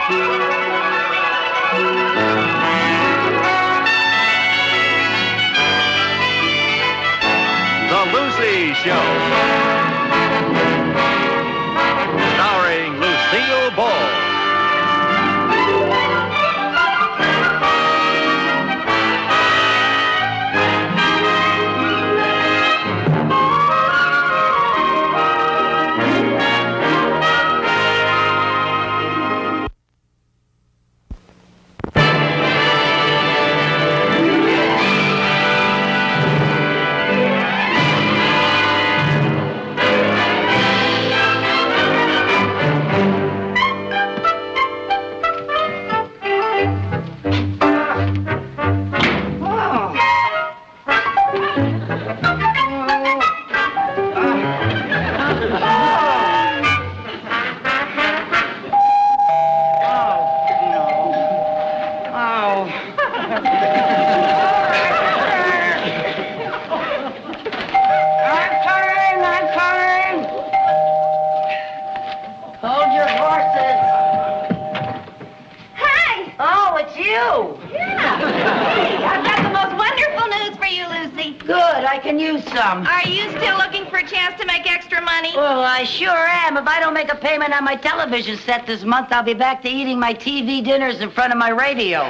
The Lucy Show. Starring Lucille Ball. Payment on my television set this month, I'll be back to eating my TV dinners in front of my radio.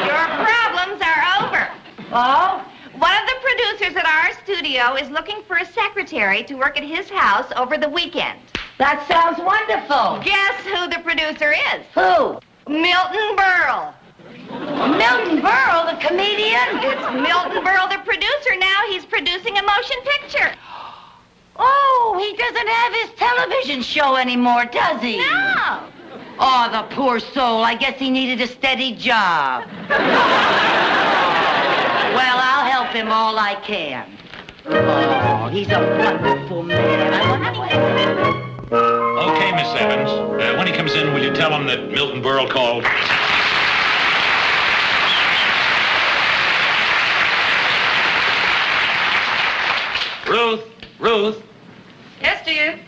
Your problems are over. Oh? One of the producers at our studio is looking for a secretary to work at his house over the weekend. That sounds wonderful. Guess who the producer is? Who? Milton Berle. Milton Berle, the comedian? It's Milton Berle, the producer. Now he's producing a motion picture. Oh, he doesn't have his television show anymore, does he? No. Oh, the poor soul. I guess he needed a steady job. Well, I'll help him all I can. Oh, he's a wonderful man. Okay, Miss Evans. When he comes in, will you tell him that Milton Berle called? Ruth. Yes, dear.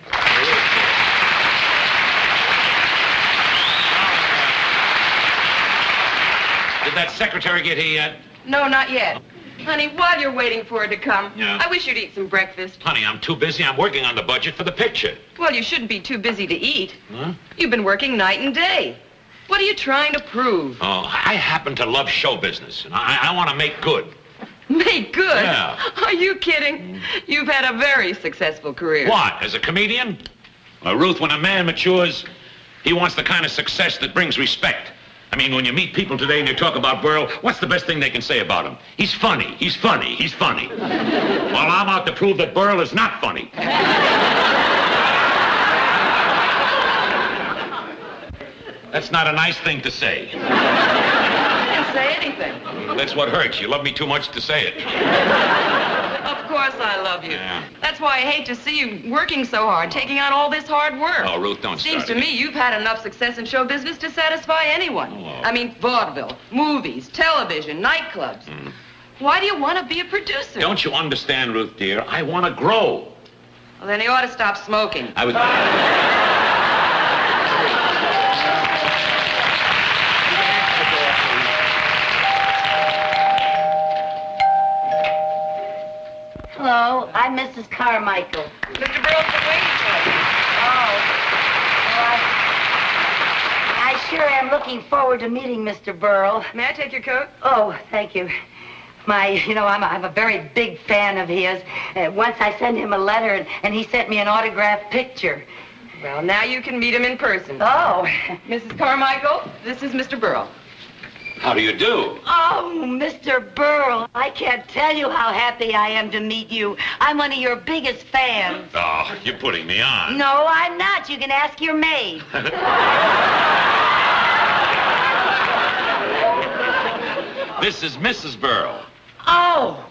Did that secretary get here yet? No, not yet. Honey, while you're waiting for her to come, Yeah. I wish you'd eat some breakfast. Honey, I'm too busy. I'm working on the budget for the picture. Well, you shouldn't be too busy to eat. Huh? You've been working night and day. What are you trying to prove? Oh, I happen to love show business, and I want to make good. Make good? Yeah. Are you kidding? You've had a very successful career. What, as a comedian? Well, Ruth, when a man matures, he wants the kind of success that brings respect. I mean, when you meet people today and they talk about Berle, what's the best thing they can say about him? He's funny. Well, I'm out to prove that Berle is not funny. That's not a nice thing to say. I didn't say anything. That's what hurts. You love me too much to say it. Of course I love you. Yeah. That's why I hate to see you working so hard, taking on all this hard work. Oh, Ruth, don't Seems start to it. me you've had enough success in show business to satisfy anyone. Oh. I mean, vaudeville, movies, television, nightclubs. Why do you want to be a producer? Don't you understand, Ruth, dear? I want to grow. Well, then he ought to stop smoking. I was... Hello, I'm Mrs. Carmichael. Mr. Berle's been waiting for you. I sure am looking forward to meeting Mr. Berle. May I take your coat? Oh, thank you. I'm a very big fan of his. Once I sent him a letter, and he sent me an autographed picture. Well, now you can meet him in person. Oh. Mrs. Carmichael, this is Mr. Berle. How do you do? Oh, Mr. Berle, I can't tell you how happy I am to meet you. I'm one of your biggest fans. Oh, you're putting me on. No, I'm not. You can ask your maid. This is Mrs. Berle. Oh,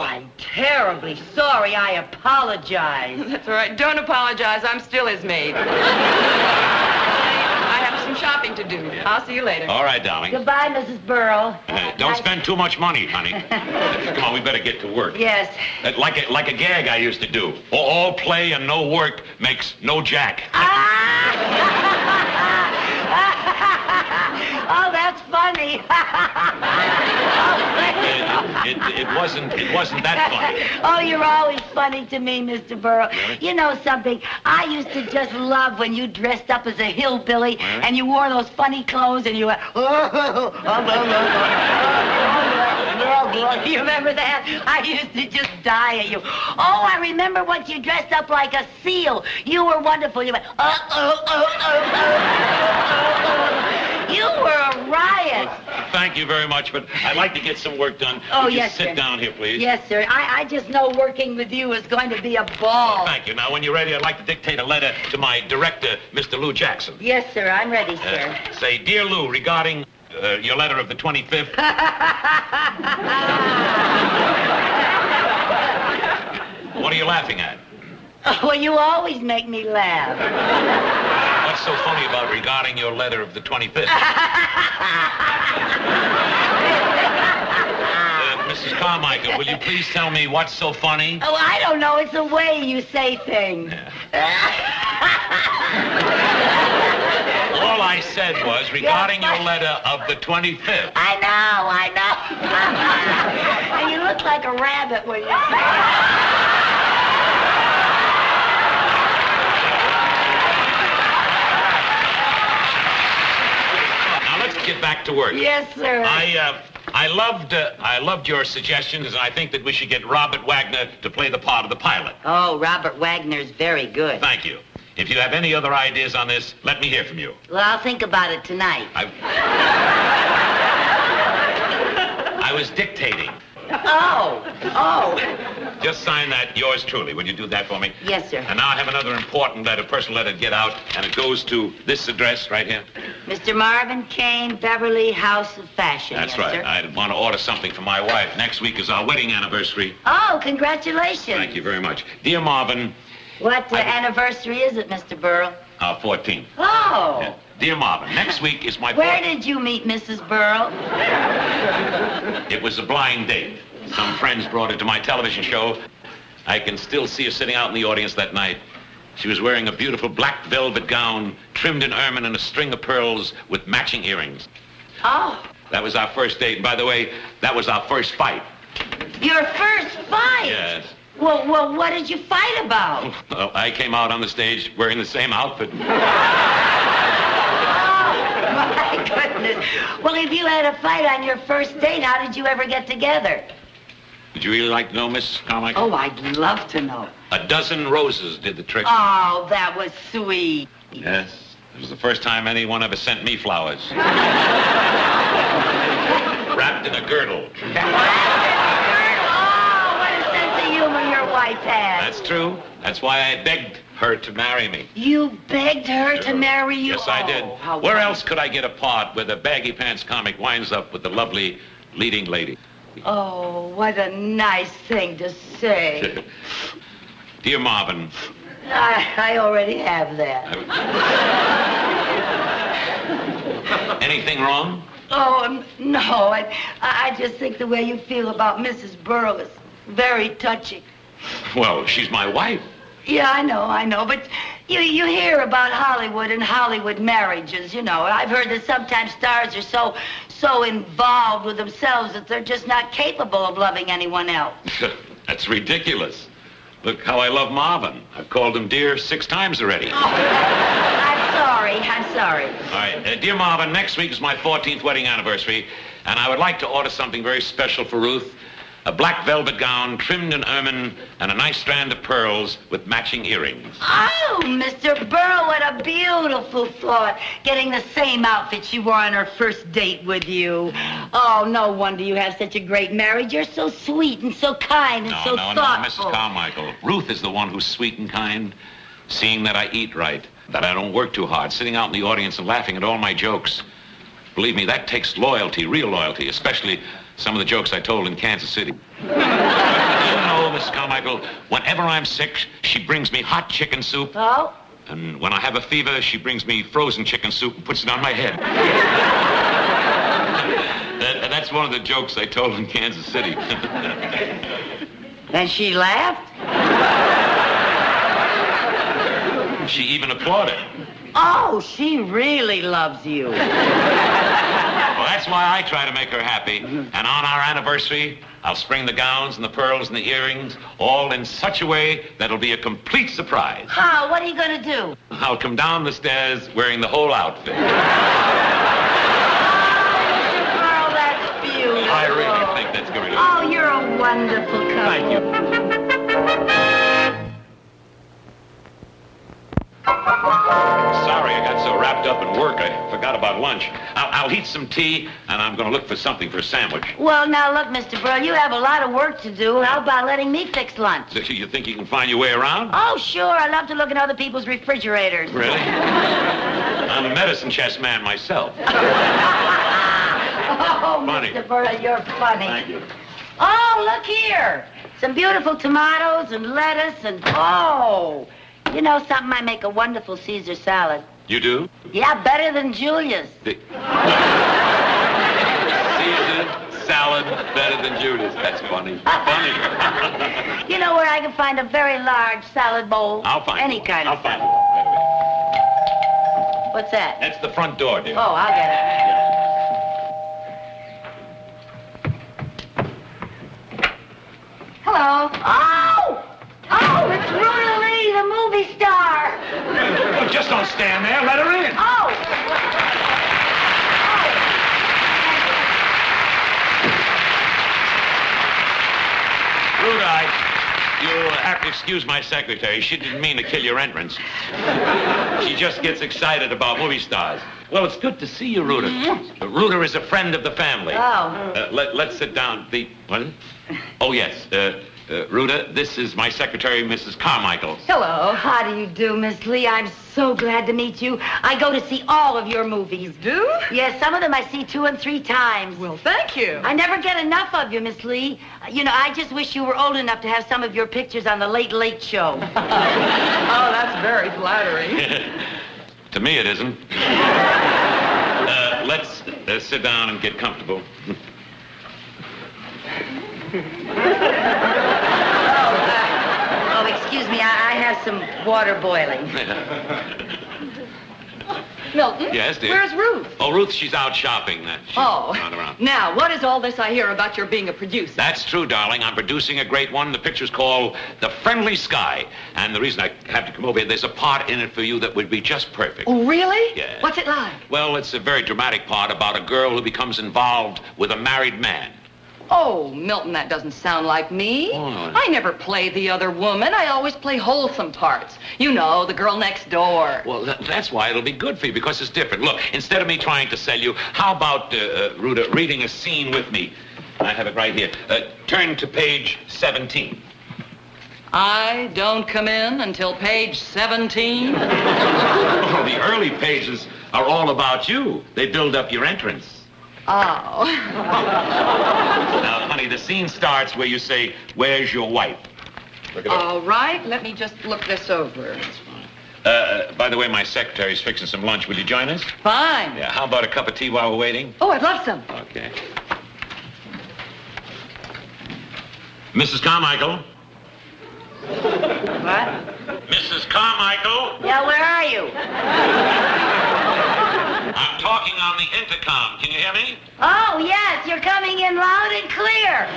I'm terribly sorry. I apologize. That's all right. Don't apologize. I'm still his maid. I have some shopping to do. I'll see you later. All right, darling. Goodbye, Mrs. Berle. Don't spend too much money, honey. Come on, we better get to work. Yes. Like a gag I used to do. All play and no work makes no jack. Ah! Oh, that's funny. It wasn't that funny. Oh, you're always funny to me, Mr. Burl. Really? You know something? I used to just love when you dressed up as a hillbilly and you wore those funny clothes and you went, you remember that? I used to just die at you. Oh, I remember once you dressed up like a seal. You were wonderful. You went, You were a riot. Thank you very much, but I'd like to get some work done. Oh, Would you yes, sit sir. down here, please? Yes, sir. I just know working with you is going to be a ball. Thank you. Now, when you're ready, I'd like to dictate a letter to my director, Mr. Lou Jackson. Yes, sir. I'm ready, sir. Say, Dear Lou, regarding your letter of the 25th... What are you laughing at? Oh, well, you always make me laugh. What's so funny about regarding your letter of the 25th? Mrs. Carmichael, will you please tell me what's so funny? Oh, I don't know. It's the way you say things. All I said was regarding your letter of the 25th. I know. And you look like a rabbit when you say it. Get back to work. Yes, sir. I loved your suggestions, and I think that we should get Robert Wagner to play the part of the pilot. Oh, Robert Wagner's very good. Thank you. If you have any other ideas on this, let me hear from you. Well, I'll think about it tonight. I was dictating. Oh. Just sign that, yours truly. Would you do that for me? Yes, sir. And now I have another important letter, personal letter to get out, and it goes to this address right here. Mr. Marvin Kane, Beverly House of Fashion. That's yes, right. Sir. I want to order something for my wife. Next week is our wedding anniversary. Oh, congratulations. Thank you very much. Dear Marvin. What anniversary is it, Mr. Burl? Our 14th. Oh. Yeah. Dear Marvin, next week is my... Where did you meet Mrs. Burl? It was a blind date. Some friends brought her to my television show. I can still see her sitting out in the audience that night. She was wearing a beautiful black velvet gown, trimmed in ermine and a string of pearls with matching earrings. Oh. That was our first date. And by the way, that was our first fight. Your first fight? Yes. Well, what did you fight about? Well, I came out on the stage wearing the same outfit. My goodness. Well, if you had a fight on your first date, how did you ever get together? Would you really like to know, Miss Carmichael? Oh, I'd love to know. A dozen roses did the trick. Oh, that was sweet. Yes. It was the first time anyone ever sent me flowers. Wrapped in a girdle. Oh, what a sense of humor your wife has. That's true. That's why I begged her to marry me. You begged her to marry you? Yes, I did. How Where wonderful. else could I get a part where the baggy pants comic winds up with the lovely leading lady? Oh, what a nice thing to say. Dear Marvin. I already have that. Anything wrong? Oh, no. I just think the way you feel about Mrs. Berles is very touching. Well, she's my wife. Yeah, I know. But you hear about Hollywood and Hollywood marriages, you know. I've heard that sometimes stars are so involved with themselves that they're just not capable of loving anyone else. That's ridiculous. Look how I love Marvin. I've called him dear 6 times already. Oh, I'm sorry. All right. Dear Marvin, next week is my 14th wedding anniversary, and I would like to order something very special for Ruth. A black velvet gown trimmed in ermine and a nice strand of pearls with matching earrings. Oh, Mr. Burl, what a beautiful thought. Getting the same outfit she wore on her first date with you. Oh, no wonder you have such a great marriage. You're so sweet and so kind and so thoughtful. No, Mrs. Carmichael. Ruth is the one who's sweet and kind, seeing that I eat right, that I don't work too hard, sitting out in the audience and laughing at all my jokes. Believe me, that takes loyalty, real loyalty, especially some of the jokes I told in Kansas City. You know, Mrs. Carmichael, whenever I'm sick, she brings me hot chicken soup. Oh? And when I have a fever, she brings me frozen chicken soup and puts it on my head. That's one of the jokes I told in Kansas City. And she laughed? She even applauded. Oh, she really loves you. Well, that's why I try to make her happy. And on our anniversary, I'll spring the gowns and the pearls and the earrings, all in such a way that'll be a complete surprise. How? What are you going to do? I'll come down the stairs wearing the whole outfit. Oh, Carl, that's beautiful. I really think that's going to be. Oh, you're a wonderful couple. Thank you. Sorry, I got so wrapped up in work, I forgot about lunch. I'll heat some tea, and I'm going to look for something for a sandwich. Well, now, look, Mr. Burl, you have a lot of work to do. How about letting me fix lunch? So you think you can find your way around? Oh, sure. I love to look in other people's refrigerators. Really? I'm a medicine chest man myself. Oh, Funny. Mr. Burl, you're funny. Thank you. Oh, look here. Some beautiful tomatoes and lettuce and, oh, you know something? I make a wonderful Caesar salad. You do? Yeah, better than Julia's. Caesar salad better than Judas. That's funny. Funny. You know where I can find a very large salad bowl? I'll find any one. kind I'll of find salad. one. Wait a minute. What's that? That's the front door, dear. Oh, I'll get it. Hello. Oh! Oh, it's Ruta Lee, the movie star. Well, just don't stand there. Let her in. Oh! Ruda, you'll have to excuse my secretary. She didn't mean to kill your entrance. She just gets excited about movie stars. Well, it's good to see you, Ruda. Ruda is a friend of the family. Oh. Let's sit down. What? Oh, yes. Ruda, this is my secretary, Mrs. Carmichael. Hello. How do you do, Miss Lee? I'm so glad to meet you. I go to see all of your movies. Do? Yes, some of them I see 2 and 3 times. Well, thank you. I never get enough of you, Miss Lee. You know, I just wish you were old enough to have some of your pictures on the Late Late Show. Oh, that's very flattering. To me, it isn't. Let's sit down and get comfortable. Oh, excuse me, I have some water boiling. Milton? Yes, dear? Where's Ruth? Oh, Ruth, she's out shopping. She's not around. Now, what is all this I hear about your being a producer? That's true, darling. I'm producing a great one. The picture's called The Friendly Sky. And the reason I have to come over here, there's a part in it for you that would be just perfect. Oh, really? Yeah. What's it like? Well, it's a very dramatic part about a girl who becomes involved with a married man. Oh, Milton, that doesn't sound like me. Oh, no. I never play the other woman. I always play wholesome parts. You know, the girl next door. Well, that's why it'll be good for you, because it's different. Look, instead of me trying to sell you, how about, Ruda, reading a scene with me? I have it right here. Turn to page 17. I don't come in until page 17. Oh, the early pages are all about you. They build up your entrance. Oh. Now, honey, the scene starts where you say, "Where's your wife?" Look it up. All right, let me just look this over. By the way, my secretary's fixing some lunch. Will you join us? Fine. Yeah, how about a cup of tea while we're waiting? Oh, I'd love some. Okay. Mrs. Carmichael? What? Mrs. Carmichael? Yeah, where are you? I'm talking on the intercom. Can you hear me? Oh, yes, you're coming in loud and clear.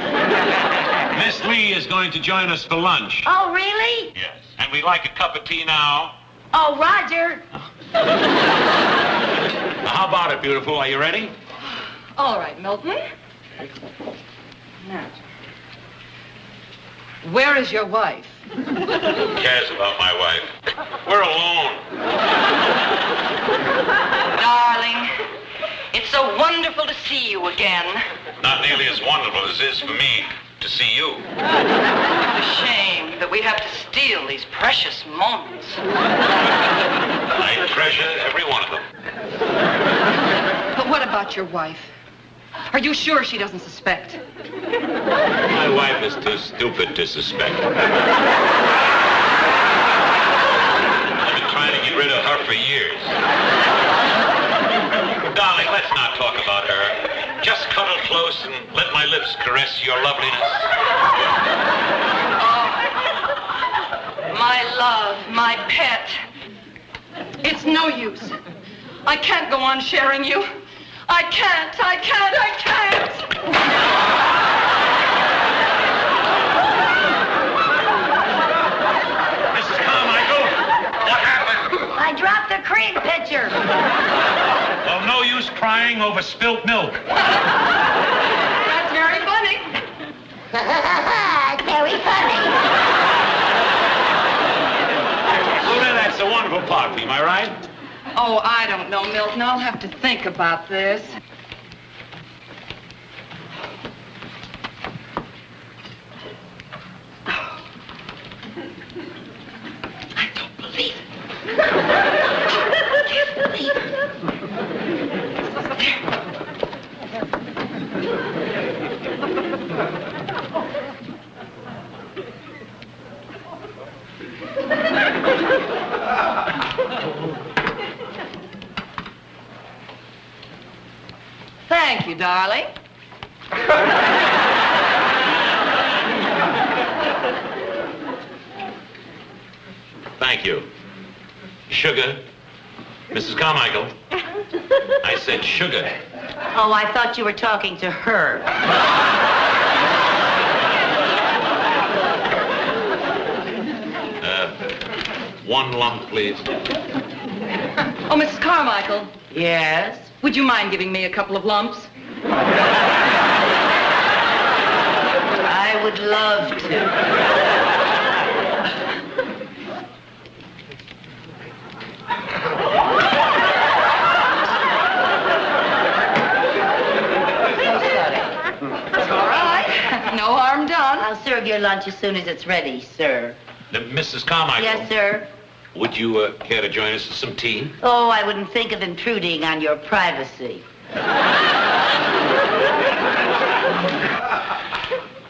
Miss Lee is going to join us for lunch. Oh, really? Yes. And we'd like a cup of tea now. Oh, Roger. Now, how about it, beautiful? Are you ready? All right, Milton. Now, where is your wife? Who cares about my wife? We're alone. Darling, it's so wonderful to see you again. Not nearly as wonderful as it is for me to see you. A shame that we have to steal these precious moments. I treasure every one of them. But what about your wife? Are you sure she doesn't suspect? My wife is too stupid to suspect. I've been trying to get rid of her for years. Darling, let's not talk about her. Just cuddle close and let my lips caress your loveliness. Oh, my love, my pet. It's It's no use. I can't go on sharing you. I can't. Mrs. Carmichael, what happened? I dropped the cream pitcher. Well, no use crying over spilt milk. That's very funny. Very funny. Luna, that's a wonderful party, am I right? Oh, I don't know, Milton. I'll have to think about this. I don't believe it. I can't believe it. Thank you, darling. Thank you. Sugar. Mrs. Carmichael. I said sugar. Oh, I thought you were talking to her. One lump, please. Oh, Mrs. Carmichael, Yes? would you mind giving me a couple of lumps? I would love to. All right. No harm done. I'll serve your lunch as soon as it's ready, sir. Mrs. Carmichael. Yes, sir? Would you care to join us for some tea? Oh, I wouldn't think of intruding on your privacy.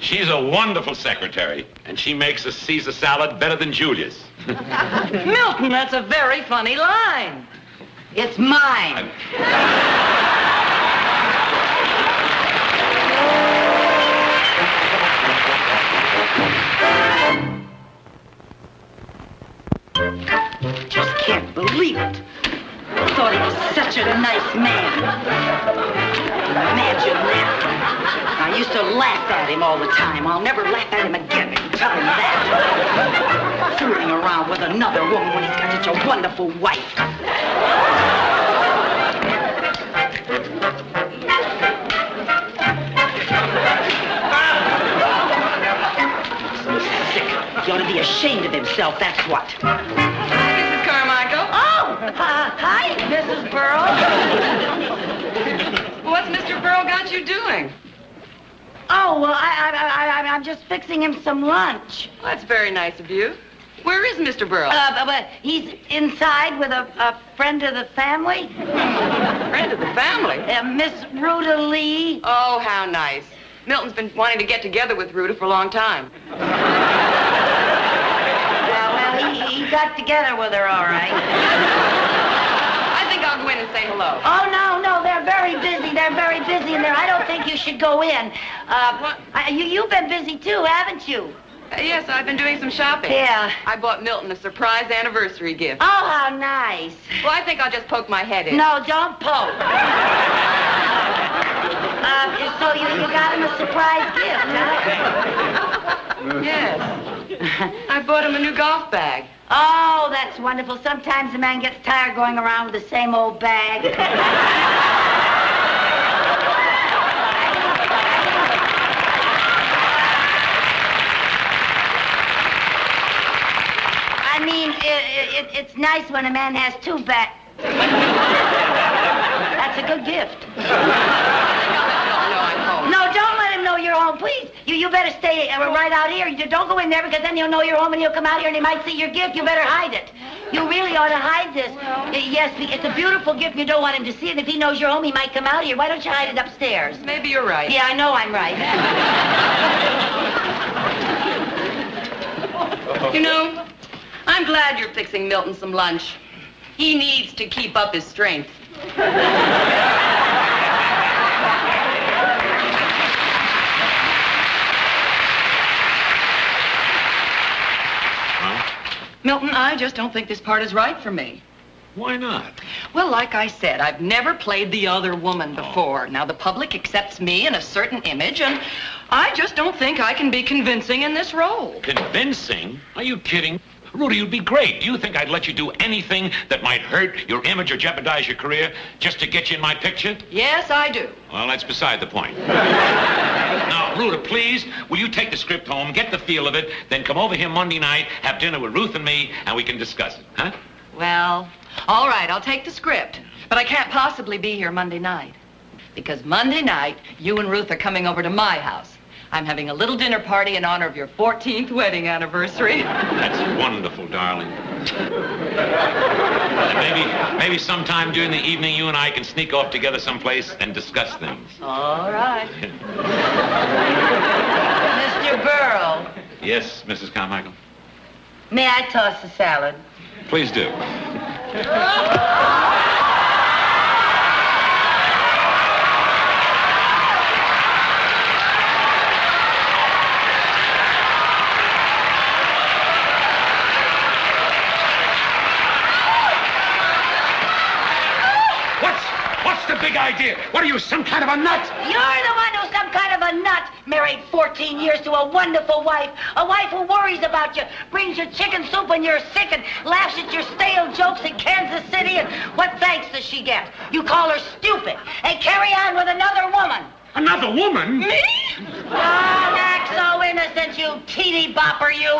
She's a wonderful secretary, and she makes a Caesar salad better than Julius. Milton, that's a very funny line. It's mine. Just can't believe it. I thought he was such a nice man. Imagine that. I used to laugh at him all the time. I'll never laugh at him again. Tell him that. Fooling around with another woman when he's got such a wonderful wife. Sick. He ought to be ashamed of himself, that's what. Mrs. Carmichael. Oh, hi, Mrs. Burrow. What's Mr. Burl got you doing? Oh, well, I'm just fixing him some lunch. That's very nice of you. Where is Mr. Burl? But he's inside with a friend of the family. Friend of the family. Miss Rhoda Lee. Oh, how nice. Milton's been wanting to get together with Rhoda for a long time. Well, he got together with her, all right. I think I'll go in and say hello. Oh, no, they're very busy. They're very busy in there. I don't think you should go in. You've been busy, too, haven't you? Yes, I've been doing some shopping. Yeah. I bought Milton a surprise anniversary gift. Oh, how nice. Well, I think I'll just poke my head in. No, don't poke. So you got him a surprise gift, huh? Yes. I bought him a new golf bag. Oh, that's wonderful. Sometimes a man gets tired going around with the same old bag. I mean, it's nice when a man has two bags. That's a good gift. No, don't let him know you're home, please. You better stay right out here. Don't go in there because then he'll know you're home and he'll come out here and he might see your gift. You better hide it. You really ought to hide this. Yes, it's a beautiful gift. You don't want him to see it. If he knows you're home, he might come out here. Why don't you hide it upstairs? Maybe you're right. Yeah, I know I'm right. You know, I'm glad you're fixing Milton some lunch. He needs to keep up his strength. Milton, I just don't think this part is right for me. Why not? Well, like I said, I've never played the other woman before. Now, the public accepts me in a certain image, and I just don't think I can be convincing in this role. Convincing? Are you kidding? Rudy, you'd be great. Do you think I'd let you do anything that might hurt your image or jeopardize your career just to get you in my picture? Yes, I do. Well, that's beside the point. Now, Rudy, please, will you take the script home, get the feel of it, then come over here Monday night, have dinner with Ruth and me, and we can discuss it, huh? Well, all right, I'll take the script. But I can't possibly be here Monday night. Because Monday night, you and Ruth are coming over to my house. I'm having a little dinner party in honor of your 14th wedding anniversary. That's wonderful, darling. Maybe sometime during the evening, you and I can sneak off together someplace and discuss things. All right. Mr. Berles, Yes, Mrs. Carmichael? may I toss the salad? Please do. What's the big idea? What are you, some kind of a nut? You're the one who's some kind of a nut. Married 14 years to a wonderful wife. A wife who worries about you, brings you chicken soup when you're sick, and laughs at your stale jokes in Kansas City. And what thanks does she get? You call her stupid and carry on with another woman. Another woman? Me? Don't act so innocent, you teeny bopper, you.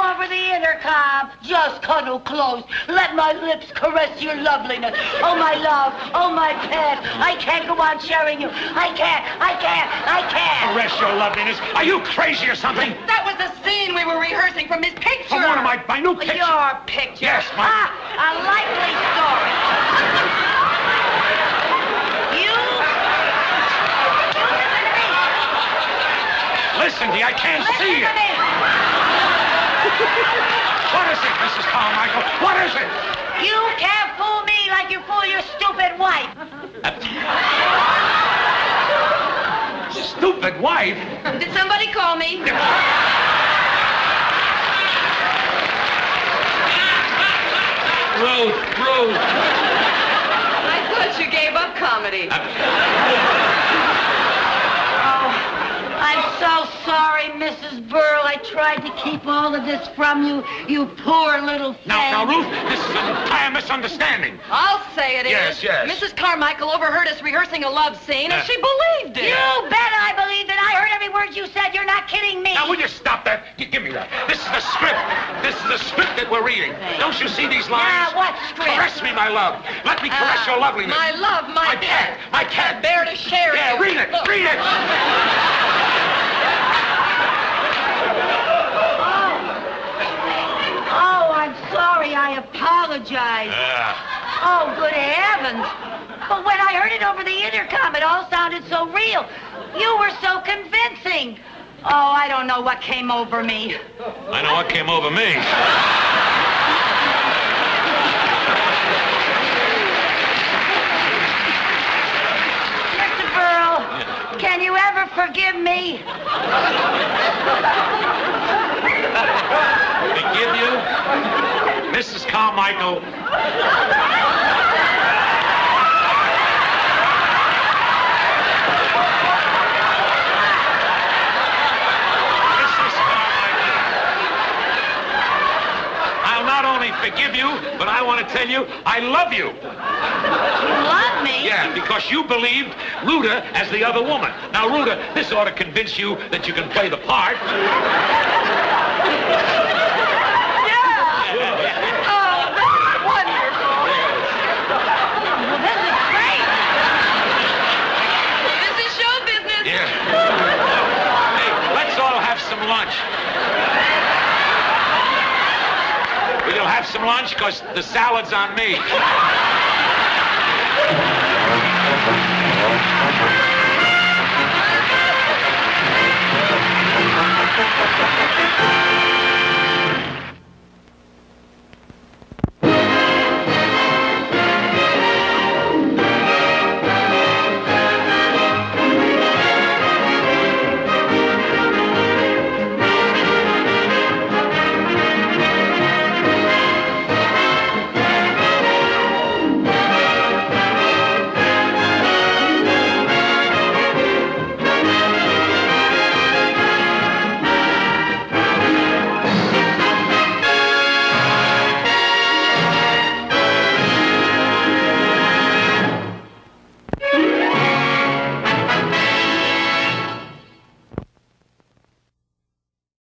Over the intercom, just cuddle close. Let my lips caress your loveliness. Oh, my love. Oh, my pet. I can't go on sharing you. I can't. Caress your loveliness. Are you crazy or something? That was the scene we were rehearsing from his picture. From one of my new pictures. Your picture. Yes, my... A likely story. You Listen to me. I can't see you. Listen to me. What is it, Mrs. Carmichael? What is it? You can't fool me like you fool your stupid wife. Stupid wife? Did somebody call me? Ruth. I thought you gave up comedy. I'm so sorry, Mrs. Berles. I tried to keep all of this from you, you poor little thing. Now, Ruth, this is an entire misunderstanding. I'll say it Yes, is. yes. Mrs. Carmichael overheard us rehearsing a love scene, and she believed it. You bet I believed it. I heard every word you said. You're not kidding me. Now, will you stop that? Give me that. This is the script. This is the script that we're reading. Don't you see these lines? Now, what script? Caress me, my love. Let me caress your loveliness. My love, my pet. My cat. Bear to share Yeah, you. read it. Look. Read it. Oh, I'm sorry. I apologize. Oh, good heavens. But when I heard it over the intercom, it all sounded so real. You were so convincing. Oh, I don't know what came over me. I know what came over me. Mr. Berles, can you ever forgive me? Forgive you? Mrs. Carmichael. Forgive you, but I want to tell you, I love you. You love me? Yeah, because you believed Ruta as the other woman. Now, Ruta, this ought to convince you that you can play the part. Yeah. Oh, that's wonderful. Well, this is great. This is show business. Yeah. Hey, let's all have some lunch. We'll have some lunch because the salad's on me.